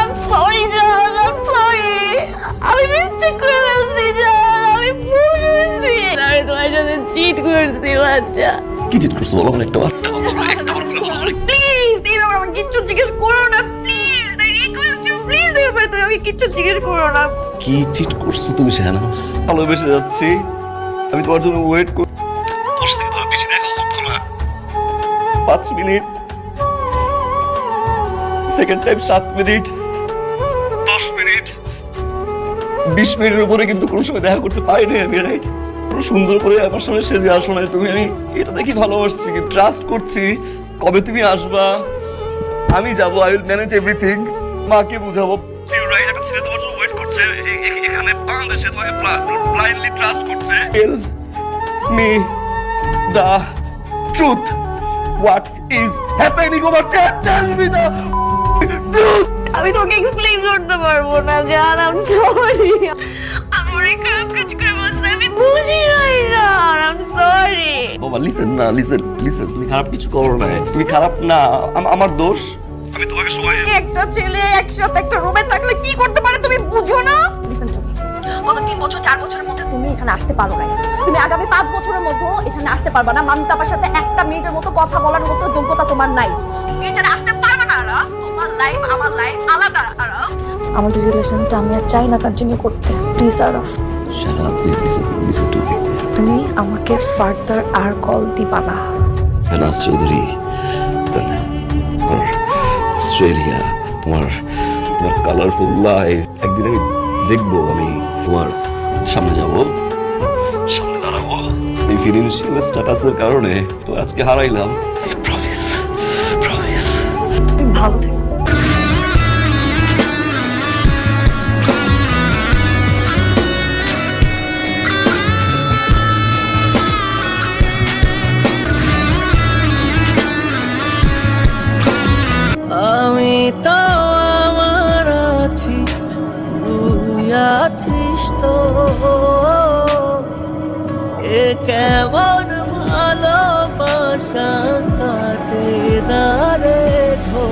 I'm sorry, জান, I'm sorry. আমি mistake করে ফেলছি, জান, আমি ভুল করেছি। আমি তোমার সাথে চিট করছি, বাচ্চা। কি চিট করছো বলো একটা বার। প্লিজ এইবার আমাকে কিচ্ছু জিজ্ঞেস করো না, please. I request you, please এবার তুমি আমাকে কিচ্ছু জিজ্ঞেস করো না। কি চিট করছো তুমি শাহনাজ? ভালোবেসে যাচ্ছি, আমি তোমার জন্য ওয়েট করি। তোর সাথে তো বেশি দেখা হতো না। 5 minute, second time 7 minute, 10 minute, 20 মিনিটের উপরে কিন্তু কোনো সময় দেখা করতে পারিনি আমি, রাইট? সুন্দর করে আমার সামনে সেজে আসো না তুমি, আমি এটা দেখি ভালোবাসছি, ট্রাস্ট করছি। কবে তুমি আসবা, আমি যাবো, আই উইল ম্যানেজ এভরিথিং। মাকে বুঝাবো, রাইট? একটা ছেলে তোমার জন্য ওয়েট করছে এখানে বাংলাদেশে, তোমাকে ব্লাইন্ডলি ট্রাস্ট করছে। Tell me the truth, what is happening over there, tell me the truth. আমি তোকে এক্সপ্লেইন করতে পারবো না, জান, আই এম সরি। আমি অনেক খারাপ কাজ করে বসছি, আমি বুঝি নাই, জান, আই এম সরি। বাবা লিসেন না, লিসেন, তুমি খারাপ কিছু করো না, তুমি খারাপ না, আমার দোষ। আমি তোমাকে সবাই একটা ছেলে একসাথে একটা রুমে থাকলে কি করতে পারে তুমি বুঝো না? লিসেন টু মি, গত 3 বছর 4 বছরের মধ্যে তুমি এখানে আসতে পারো নাই, তুমি আগামী 5 বছরের মধ্যে এখানে আসতে পারবা না। মামিতা আপার সাথে একটা মিনিটের মতো কথা বলার মতো যোগ্যতা তোমার নাই। ফিউচারে আসতে পারবে না, আরাফ। তোমার লাইফ আমার লাইফ আলাদা, আরাফ। আমাদের রিলেশনটা আমি আর চাই না কন্টিনিউ করতে, please Araf. Shahnaz, listen to me. তুমি আমাকে ফার্দার আর কল দিবা না। শাহনাজ চৌধুরী, অস্ট্রেলিয়া, তোমার কালারফুল লাইফ, একদিন আমি দেখবো, আমি তোমার সামনে যাব, সামনে দাঁড়াবো। এই ফিনান্সিয়াল স্ট্যাটাসের কারণে তো আজকে হারাইলাম। Promise, promise. ভালো থেকো। আমি তো আমার আছি, তুই আছিস তো, এ কেমন ভালোবাসা কাটে না রে ঘো।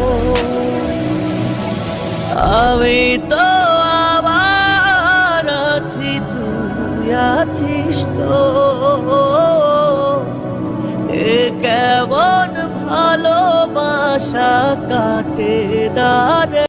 আমি তো আমার আছি, তুই আছিস তো, এ কেমন ভালোবাসা কাটে না রে।